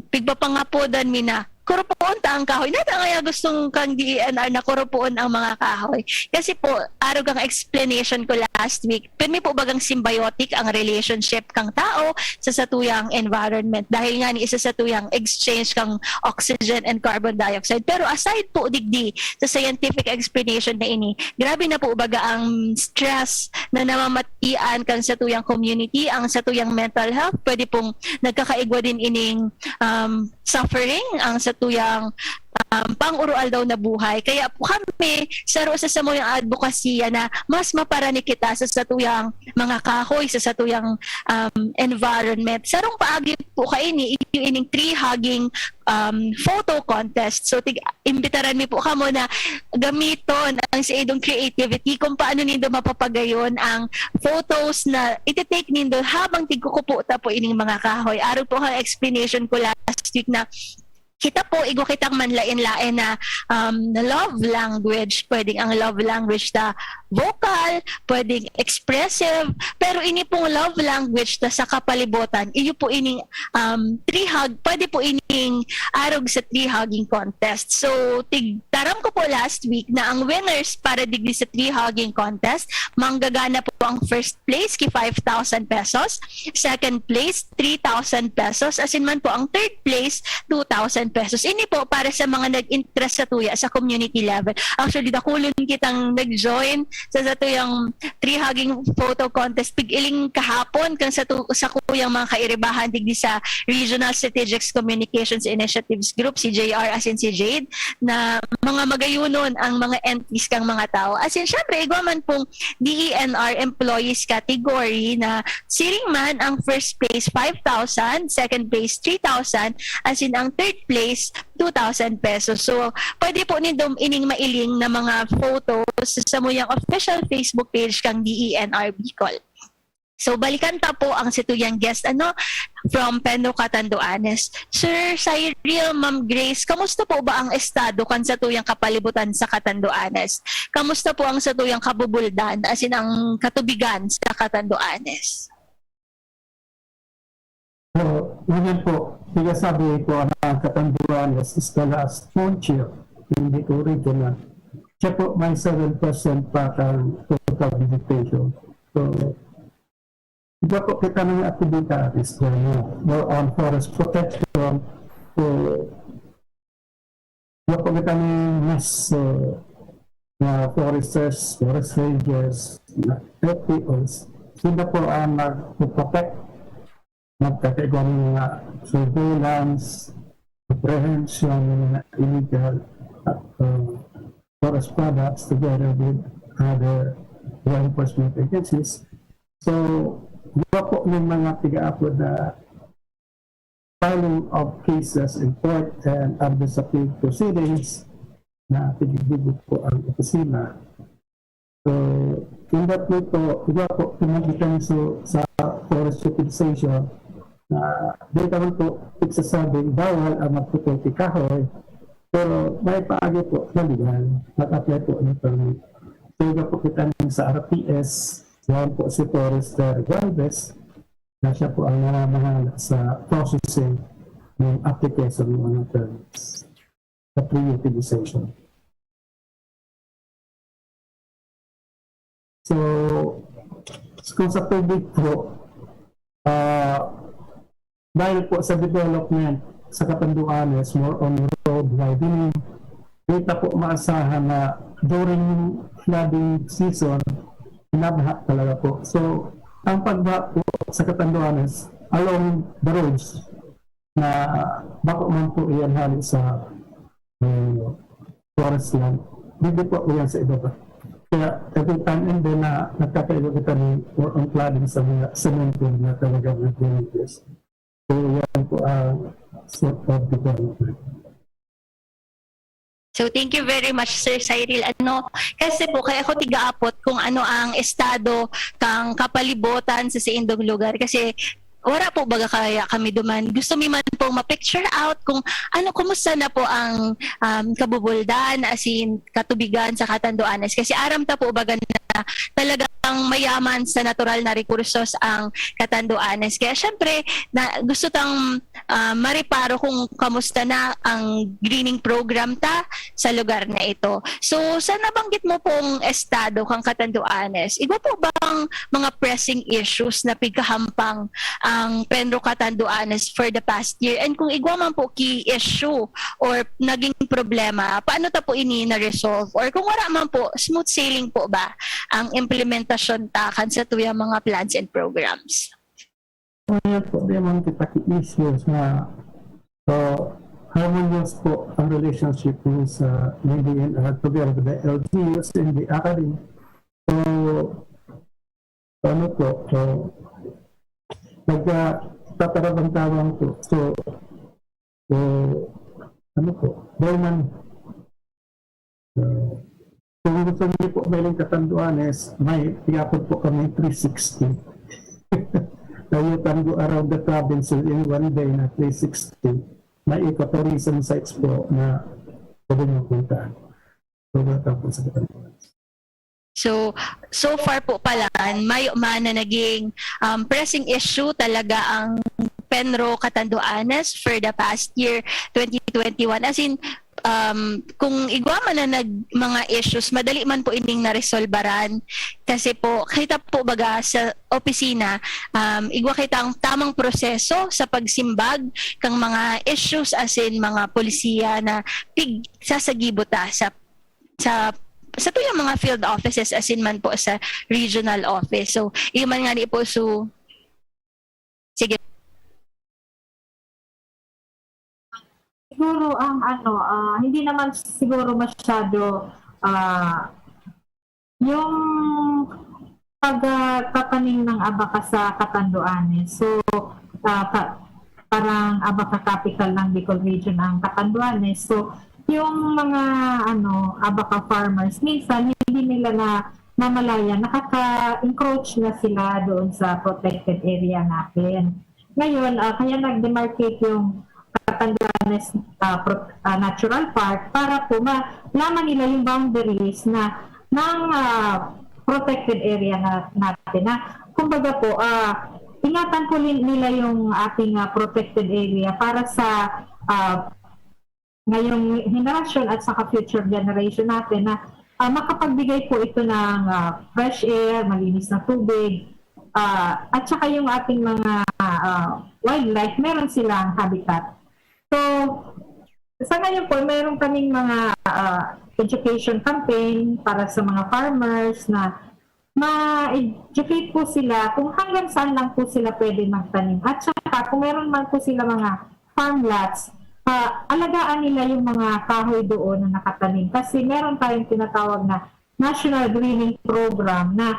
pigpapangapodan mi na kurupoon ta ang kahoy. Nata nga gustong kang DENR na kurupoon ang mga kahoy. Kasi po, araw kang explanation ko last week, pirmi po bagang symbiotic ang relationship kang tao sa satuyang environment. Dahil nga ni isa sa tuyang exchange kang oxygen and carbon dioxide. Pero aside po digdi sa scientific explanation na ini, grabe na po baga ang stress na namamatian kang sa tuyang community, ang sa tuyang mental health. Pwede pong nagkakaigwa din ining suffering, ang sa tuyang pang-urual daw na buhay. Kaya po kami sa samuyang advokasya na mas maparani kita sa satuyang mga kahoy, sa satuyang environment. Sarong paagi po kaini ining tree hugging photo contest. So imbitaran mi po kamo na gamiton ang sa idong creativity kung paano nindo mapapagayon ang photos na iti-take nindo habang tigkukupo ta po ining mga kahoy. Araw po ang explanation ko last week na kita po, igo kitang manlain-lain na love language. Pwedeng ang love language na vocal, pwedeng expressive, pero ini pong love language na sa kapalibutan, iyo po ining tree hug, pwede po ining arog sa tree hugging contest. So, taram ko po last week na ang winners para digdi sa tree hugging contest, manggagana po ang first place ki 5,000 pesos, second place 3,000 pesos, as in man po ang third place 2,000 pesos. Ini po para sa mga nag-interest sa tuya sa community level. Actually, dakulon kitang nag-join sa tuyang tree hugging photo contest pig-iling kahapon kang sa kuyang mga kairibahan digdi sa Regional Strategic Communications Initiatives Group, si JR as in si Jade, na mga magayunon ang mga entities kang mga tao. As in, syempre, igwa man pong DENR employees category na siring man ang first place 5,000, second place 3,000, as in ang third place 2,000 pesos. So, pwede po nindom ining mailing na mga photos sa muyang official Facebook page kang DENR Bicol. So, balikan ta po ang situyang guest from Penro Catanduanes. Sir Cyril, Ma'am Grace, kamusta po ba ang estado kan sa tuyang kapalibutan sa Catanduanes? Kamusta po ang sa tuyang kabubuldan, as in ang katubigan sa Catanduanes? So, yun po, sabi ko ang Catanduanes is the last frontier in the original. Siya po may 7% pa ang total vegetation. So, iba po kita ng activities more on forest protection. So, iba po kita ng mas na foresters, forest rangers, na FPOs. Sila po ang mag-protect, magkatego ng surveillance, prevention ng mga illegal forest products together with other law enforcement agencies. So, iba po ng mga tiga-upload na filing of cases in court and administrative proceedings na pinigibig po ang opisina. So, in that way po, iba po pinagbitan sa forest utilization na di naman po igsasabing bawal ang magpuputi kahoy, pero may paagi po na legal, mag-apply po ng permit. So, iba po kita sa RPS, yan po si Forester Galvez, na siya po ang namahala sa processing ng application ng mga permits sa pre-utilization. So, kung sa tubig po, dahil po sa development sa Catanduanes, more on road widening, dito po maasahan na during flooding season, nabaha talaga po. So, ang pagbaha po sa Catanduanes along the roads na bako man po iyan hali sa forest land, hindi po iyan sa ibaba. Kaya every time and then na nagkakaiba kita ni or on flooding sa mga cemento na talaga ng drainages. So, yan po ang sort of development. So thank you very much Sir Cyril. Kasi po kaya ako tigaapot kung ano ang estado kang kapalibutan sa indong lugar kasi wala po baga kaya kami duman. Gusto mi man po ma-picture out kung kumusta na po ang kabubuldan as in katubigan sa Catanduanes kasi aram ta po baga na talagang mayaman sa natural na rekursos ang Catanduanes. Kaya syempre na gusto tang mariparo kung kamusta na ang greening program ta sa lugar na ito. So sa nabanggit mo pong estado kang Catanduanes, iba po bang mga pressing issues na pigkahampang ang Penro Catanduanes for the past year? And kung igwa man po key issue or naging problema, paano ta po ini na-resolve? Or kung wala man po, smooth sailing po ba ang implementasyon takan sa tuyang mga plans and programs? Kaya po, di man kita issues na harmonious po ang relationship mo sa DNR together with the LGUs and the academy. So, nagtatarabang-tawang po. So, dahil man, kung gusto niyo po may Catanduanes, may tiyapod po kami 360. Now you can go around the province in one day na 360. May ecotourism sites po na pwede nyo puntaan. So, po sa Catanduanes. So far po pala, may na naging pressing issue talaga ang Penro Catanduanes for the past year 2021. As in, kung igwa man na mga issues, madali man po ining naresolbaran. Kasi po, kita po baga sa opisina, igwa kita ang tamang proseso sa pagsimbag kang mga issues as in mga polisiya na sasagibota sa tuyang mga field offices as in man po sa regional office. So, iman nga po sige. Siguro ang hindi naman siguro masyado yung pagkatanim ng abaka sa Catanduanes. So, parang Abaca capital ng Bicol Region ang Catanduanes. So, yung mga Abaca farmers, minsan hindi nila na namalaya, nakaka-encroach na sila doon sa protected area natin. Ngayon, kaya nag-demarcate yung Catanduanes Natural Park para po malaman nila yung boundaries ng protected area natin. Kumbaga po, ingatan po nila yung ating protected area para sa ngayong generation at saka future generation natin na makapagbigay po ito ng fresh air, malinis na tubig, at saka yung ating mga wildlife, meron silang habitat. So, sa ngayon po, meron kaming mga education campaign para sa mga farmers na ma-educate po sila kung hanggang saan lang po sila pwede magtanim. At saka kung meron man po sila mga farm lots, alagaan nila yung mga kahoy doon na nakatanim. Kasi meron tayong tinatawag na National Greening Program na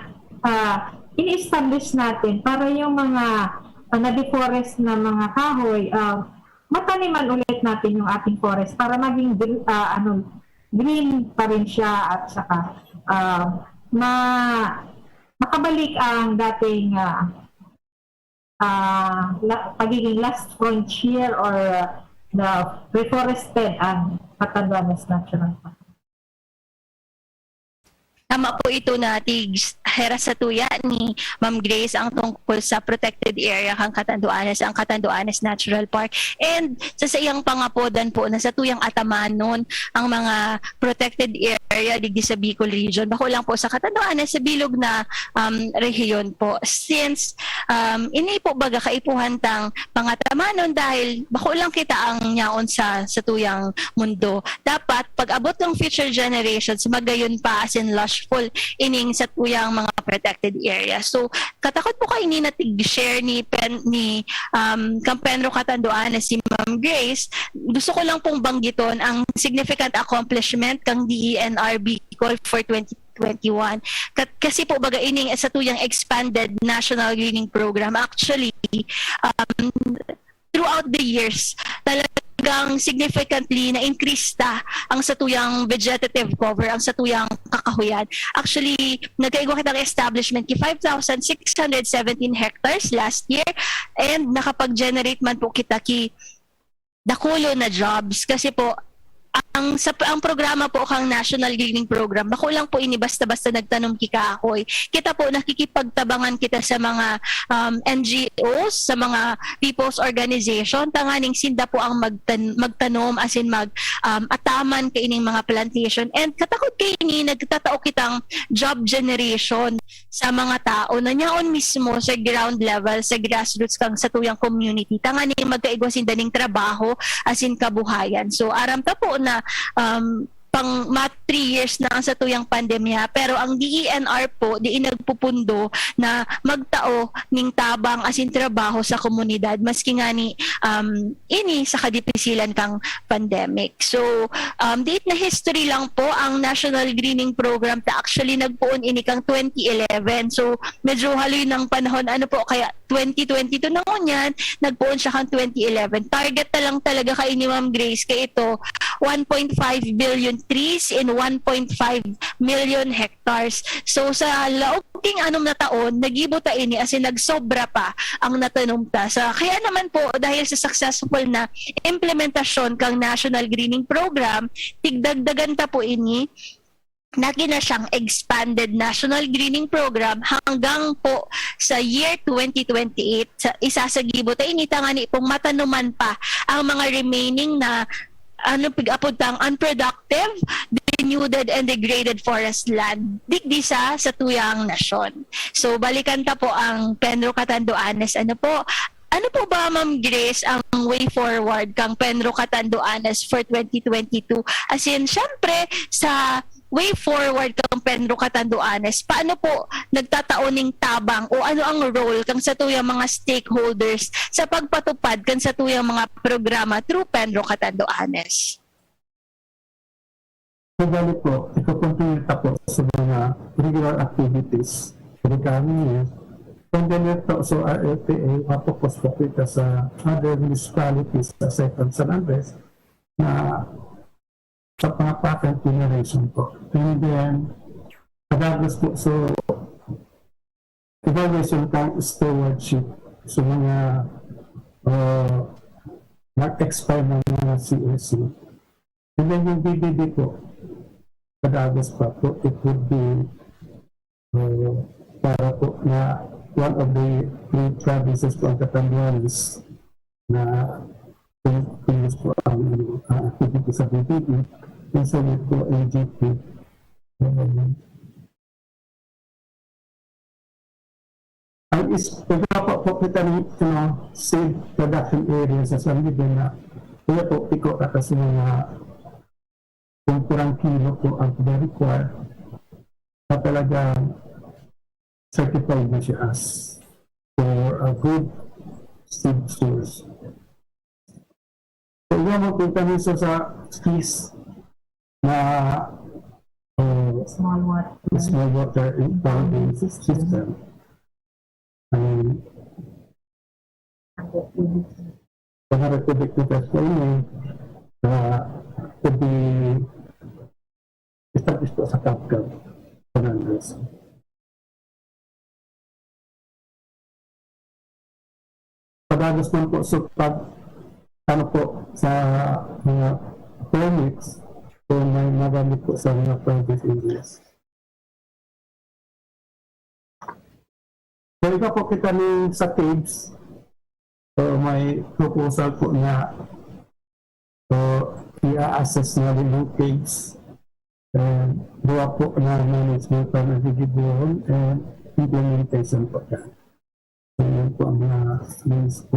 ini-establish natin para yung mga na-deforest na mga kahoy, mataniman ulit natin yung ating forest para maging green pa rin siya at saka makabalik ang dating pagiging last frontier or the reforested ang Catanduanes National Park. Tama po ito na hera sa tuya ni Ma'am Grace ang tungkol sa protected area kang Catanduanes, ang Catanduanes Natural Park. And sa iyang pangapodan po na sa tuyang Atamanon ang mga protected area digdi sa Bicol Region. Bako lang po sa Catanduanes sa bilog na rehiyon po. Since ini po baga kaipuhan tang pangatamanon dahil bako lang kita ang nyaon sa tuyang mundo. Dapat pag abot ng future generations magayon pa as in lush full ining sa tuyang mga protected area. So, katakot po kayo ni natig-share ni Campenro Catanduanes si Ma'am Grace. Gusto ko lang pong banggiton ang significant accomplishment kang DENR Bicol for 2021. Kasi po baga ining sa tuyang expanded National Greening Program. Actually, throughout the years, talagang significantly na-increase ang satuyang vegetative cover, ang satuyang kakahuyan. Actually, nagkaigo kitang establishment ki 5,617 hectares last year and nakapag-generate man po kita ki dakulo na jobs kasi po ang programa po kang National Greening Program, bako lang po ini basta-basta nagtanom kika akoy. Kita po nakikipagtabangan kita sa mga NGOs, sa mga people's organization, tanganing sinda po ang magtanom as in ataman kaining mga plantation. And katakot kaini nagtatao kitang job generation sa mga tao na nyaon mismo sa ground level, sa grassroots kang sa tuyang community. Tanganing magkaigwa sindaning trabaho as in kabuhayan. So aram ta po na pang 3 years na ang sa tuyang pandemya pero ang DENR po di nagpupundo na magtao ning tabang asin trabaho sa komunidad maski nga ni ini sa kadipisilan kang pandemic. So diit na history lang po ang National Greening Program ta actually nagpuon ini kang 2011. So medyo haloy ng panahon po kaya 2022 na ngunyan nagpuon siya kang 2011. Target na lang talaga kay ni Ma'am Grace kay ito 1.5 billion trees in 1.5 million hectares. So sa laoging na taon, nagibuta ini as in nagsobra pa ang natanom ta. Kaya naman po dahil sa successful na implementasyon kang National Greening Program, tigdagdagan ta po ini naging na siyang expanded National Greening Program hanggang po sa year 2028. Isasagibot ay initangani pong matanuman pa ang mga remaining na pig-apod tang unproductive, denuded and degraded forest land digdi sa tuyang nasyon. So balikan ta po ang Penro Catanduanes. Ano po ba Ma'am Grace ang way forward kang Penro Catanduanes for 2022? As in, syempre sa way forward kang Penro Catanduanes, paano po nagtataoning tabang o ano ang role kang sa tuyang mga stakeholders sa pagpatupad kang sa tuyang mga programa through Penro Catanduanes? Kaya po, iko-continue po sa mga regular activities. Kaya kami Kung ganito, so our LPA, mapopos po kita sa other municipalities aside from San Andres na sa patent generation po. And then, pagagos po, so evaluation ng stewardship sa mga mag-expire ng mga COC. And then yung BBB po, pagagos pa po, it would be para po na one of the three provinces po ang Catanduanes na pinis po ang activity sa BBB and sa po AGP. Ang pagkapa po kita ng safe production area sa San Miguel na kaya po piko kasi mga kung kurang kilo po ang require na talagang certified na siya as for a good seed source. So, yan mo punta niyo sa skis na small water impounding system. 100 cubic meters per year to be established po sa CAPCAB. Pagagos man po so pag ano po sa mga permits o may magamit po sa mga private areas. So ikaw po kita ni sa caves, so may proposal po na so i-assess na rin yung caves and gawa po na management pa na gigibuhon and implementation po yan. So yun po ang mga means po.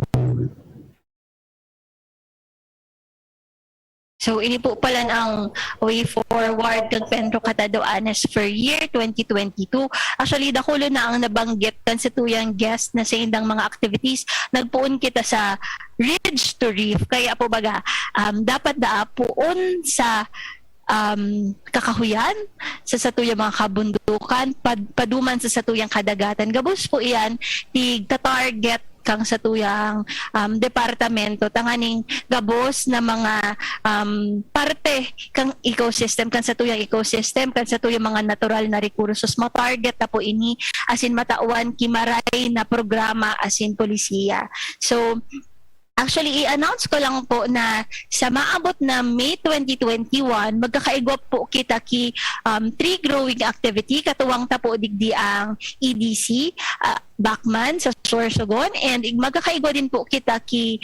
So, ini po pala ang way forward kag Pedro Cataduanes for year 2022. Actually, dakulo na ang nabanggit kan sa tuyang guest na sa indang mga activities. Nagpuon kita sa Ridge to Reef. Kaya po baga, dapat daapuon sa kakahuyan sa satuyang mga kabundukan, paduman sa satuyang kadagatan. Gabos po iyan, tig-target kang satuyang departamento tanganing gabos na mga parte kang ecosystem kan satuyang ecosystem kan satuyang mga natural na recursos ma-target na po ini asin matauan kimaray na programa asin polisiya. So actually, i-announce ko lang po na sa maabot na May 2021, magkakaigwap po kita ki tree growing activity, katuwang tapo digdi ang EDC, Bachman sa Sorsogon, and magkakaigwa din po kita ki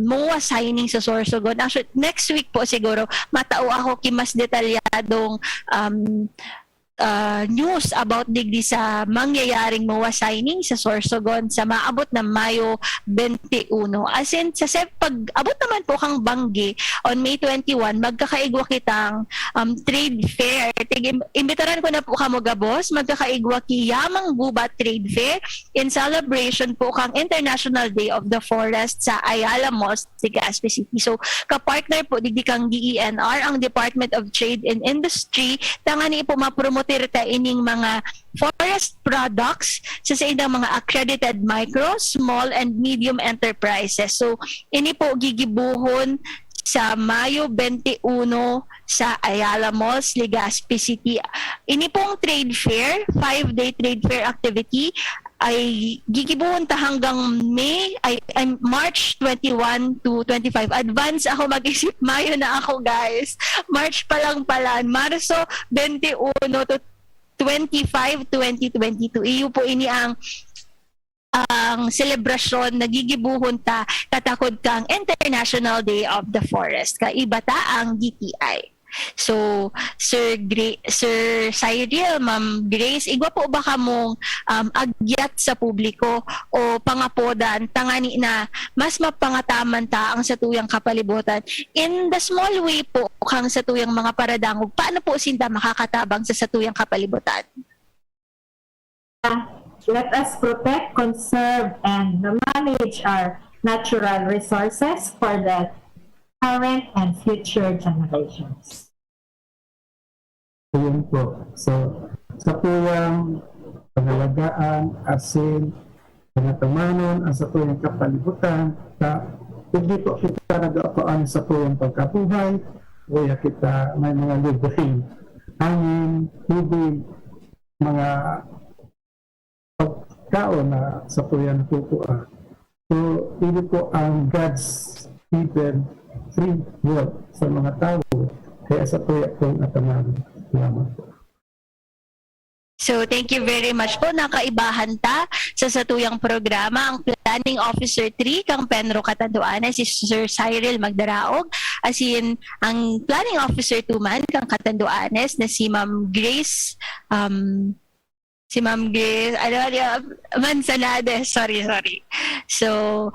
MOA signing sa Sorsogon. Actually, next week po siguro, matao ako ki mas detalyadong news about digdi sa mangyayaring MOA signing sa Sorsogon sa maabot na Mayo 21. As in, pag abot naman po kang Banggi on May 21, magkakaigwa kitang trade fair. Imbitaran ko na po kamo gabos, magkakaigwa ki Yamang Gubat Trade Fair in celebration po kang International Day of the Forest sa Ayala Mall, Legazpi City. So, kapartner po digdi kang DENR, ang Department of Trade and Industry, tangani po mapromote ta ining mga forest products sa indang mga accredited micro, small and medium enterprises. So ini po gigibuhon sa Mayo 21 sa Ayala Malls, Legazpi City. Ini pong trade fair, 5-day trade fair activity ay gigibuhon ta hanggang March 21 to 25. Advance ako mag-isip, Mayo na ako guys. March pa lang pala. Marso 21 to 25, 2022. Iyo po ini ang selebrasyon nagigibuhon ta katakod kang International Day of the Forest. Kaiba ta ang DTI. So, Sir Cyril, Ma'am Grace, igwa po ba kamong agyat sa publiko o pangapodan tangani na mas mapangataman ta ang satuyang kapalibutan in the small way po kang satuyang mga paradangog, paano po sinda makakatabang sa satuyang kapalibutan? Let us protect, conserve, and manage our natural resources for the current and future generations. So yun po. So sa tuyang pangalagaan, asin, pinatamanon, ang sa tuyang kapalibutan, hindi po kita nag-aapaan sa tuyang pagkabuhay, kaya kita may mga libreng hangin, tubig, mga pagkaon na sa tuyang tutuan. So, ini po ang God's given free will sa mga tao, kaya sa tuya pong atamanon. Salamat po. So thank you very much po. Nakaibahan ta sa satuyang programa ang Planning Officer 3 kang Penro Catanduanes si Sir Cyril Magdaraog, asin ang Planning Officer 2 man kang Catanduanes na si Ma'am Grace Manzanades. Sorry. So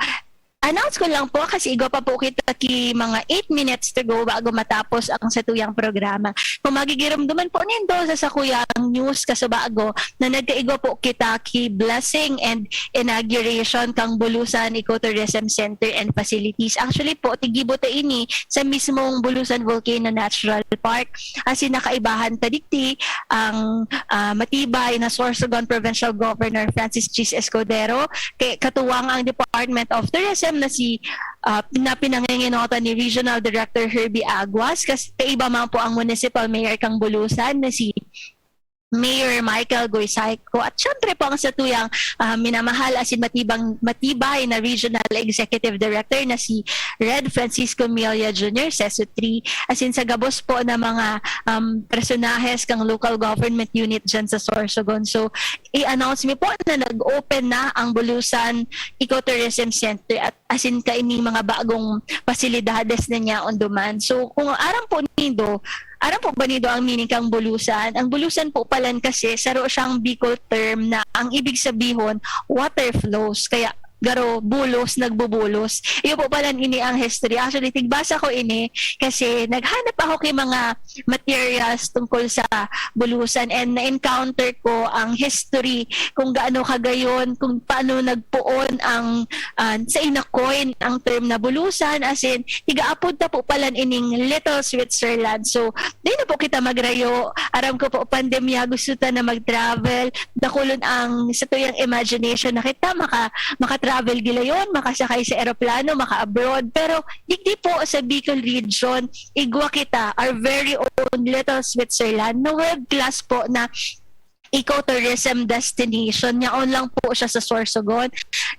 announce ko lang po kasi igo pa po kita ki mga 8 minutes to go bago matapos ang satuyang programa. Kung magigiramduman po nindo sa sakuyang news kaso bago na nagkaigo po kita ki blessing and inauguration kang Bulusan Ecotourism Center and Facilities. Actually po tigibo ta ini sa mismong Bulusan Volcano Natural Park asin nakaibahan ta dikti ang matibay na Sorsogon Provincial Governor Francis Chis Escudero kay katuwang ang Department of Tourism na si pinanginginota ni Regional Director Herbie Aguas kasi iba man po ang Municipal Mayor kang Bulusan na si Mayor Michael Goysayco at syempre po ang satuyang minamahal asin matibay na Regional Executive Director na si Red Francisco Milia Jr. Seso 3 asin sa gabos po na mga personahes kang local government unit dyan sa Sorsogon. So i-announce mi po na nag-open na ang Bulusan Ecotourism Center at asin kaini mga bagong pasilidades na niya on demand. So kung aram po ba nido ang meaning kang Bulusan? Ang Bulusan po palan kasi saro siyang Bicol term na ang ibig sabihin water flows. Kaya garo bulos, nagbubulos. Iyo po pala ini ang history. Actually, tigbasa ko ini kasi naghanap ako kay mga materials tungkol sa Bulusan and na-encounter ko ang history kung gaano kagayon, kung paano nagpuon ang sa inakoin ang term na Bulusan as in, tigaapod na po pala ining Little Switzerland. So, di na po kita magrayo. Aram ko po, pandemya, gusto ta na mag-travel. Dakulon ang sa tuyang imagination na kita maka-travel gilayon, makasakay sa eroplano, maka-abroad. Pero digdi po sa Bicol region, igwa kita, our very own Little Switzerland, na world class po na ecotourism destination. Nyaon lang po siya sa Sorsogon.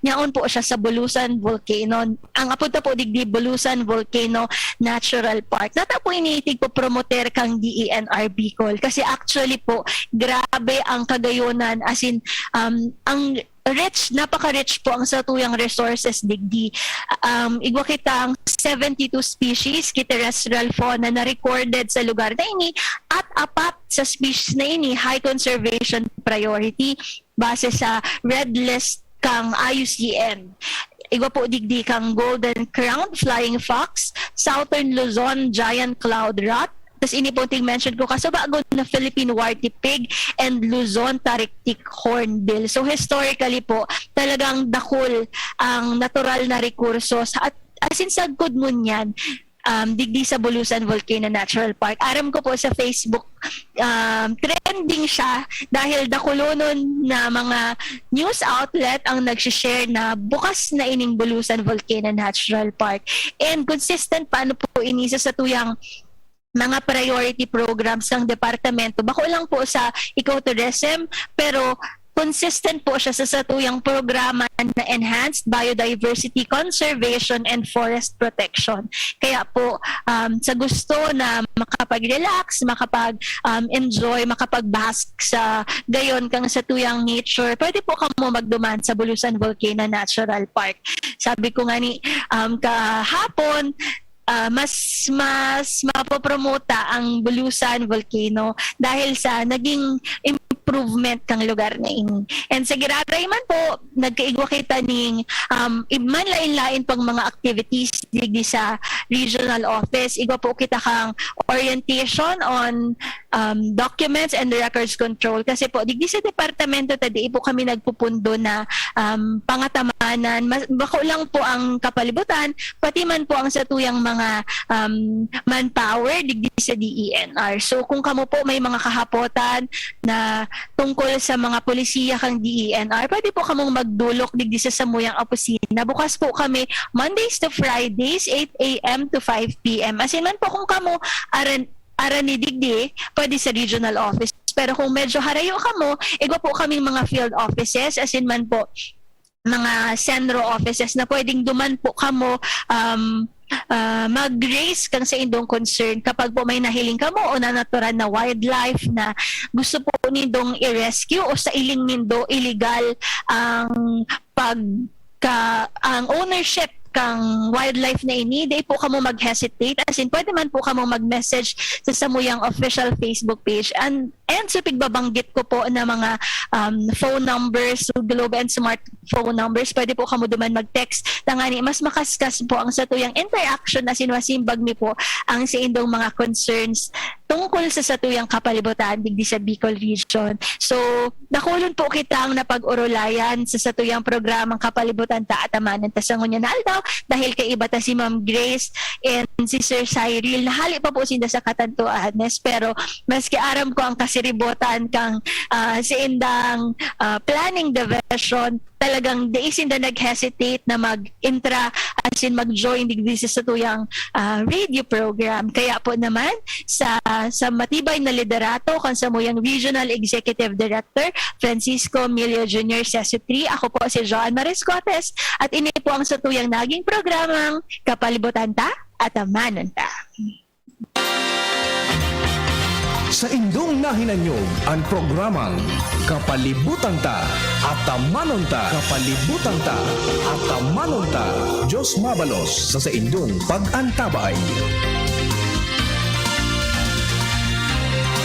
Nyaon po siya sa Bulusan Volcano. Ang apunta po digdi Bulusan Volcano Natural Park. Nata po initig po promoter kang DENR Bicol. Kasi actually po, grabe ang kagayonan. As in, ang napaka-rich po ang satuyang resources digdi. Igwa kita ang 72 species terrestrial fauna na recorded sa lugar na ini at apat sa species na ini high conservation priority base sa red list kang IUCN. Igwa po digdi kang golden crowned flying fox, southern Luzon giant cloud rat, tapos ini po mention ko kaso bago na Philippine warty pig and Luzon tariktik hornbill. So historically po talagang dakol ang natural na rekursos at asin sagkod mo niyan digdi sa Bulusan Volcano Natural Park. Aram ko po sa Facebook trending siya dahil dakulonon na mga news outlet ang nag-share na bukas na ining Bulusan Volcano Natural Park. And consistent paano po inisa sa tuyang mga priority programs ng departamento. Bako lang po sa ecotourism, pero consistent po siya sa satuyang programa na Enhanced Biodiversity Conservation and Forest Protection. Kaya po, sa gusto na makapag-relax, makapag-enjoy, makapag-bask sa gayon kang satuyang nature, pwede po kamo magduman sa Bulusan Volcano Natural Park. Sabi ko nga ni kahapon, mas mapopromota ang Bulusan Volcano dahil sa naging improvement kang lugar na ini. And sa Giraray man po, nagkaigwa kita ning man lain-lain pang mga activities digdi sa regional office. Igo po kita kang orientation on documents and records control. Kasi po, digdi sa departamento tadi po kami nagpupundo na pangatamanan. Bako lang po ang kapalibutan, pati man po ang satuyang mga manpower digdi sa DENR. So kung kamo po may mga kahapotan na tungkol sa mga polisiya kang DENR, pwede po kamong magdulok digdi sa samuyang opisina. Bukas po kami Mondays to Fridays, 8 a.m. to 5 p.m. As in man po kung kamo arani digdi, pwede sa regional office. Pero kung medyo harayo kamo, igo po kaming mga field offices, as in man po mga sendro offices na pwedeng duman po kamo mag-raise kang sa indong concern kapag po may nahiling kamo o nanaturan na wildlife na gusto po nindong i-rescue o sa iling nindo illegal ang ang ownership kang wildlife na ini, di po kamo mag-hesitate. As in, pwede man po kamo mag-message sa samuyang official Facebook page. And so pigbabanggit ko po na mga phone numbers, so Globe and smartphone numbers, pwede po kamo duman mag-text. Tangani, mas makaskas po ang satuyang interaction na sinwasimbag mi po ang sa indong mga concerns tungkol sa satuyang kapalibutan digdi sa Bicol Region. So, nakulon po kitang napag-urulayan sa satuyang programang kapalibutan ta at amanan ta sa ngunya na aldaw dahil kay iba ta si Ma'am Grace and si Sir Cyril. Nahali pa po sinda sa katantuanes pero maski aram ko ang kasiribotan kang si indang planning division, talagang daisin na nag-hesitate na mag-intra as in mag-join digdi sa satuyang radio program. Kaya po naman sa matibay na liderato kan sa muyang Regional Executive Director Francisco Emilio Jr. Sesutri, ako po si Joan Mariscotes at ini po ang satuyang naging programang Kapalibutan Ta at Amanan Ta. Sa indong nahinanyog ang programang Kapalibutan Ta at Amanon Ta. Kapalibutan Ta at Amanon Ta. Diyos mabalos sa indong pag-antabay.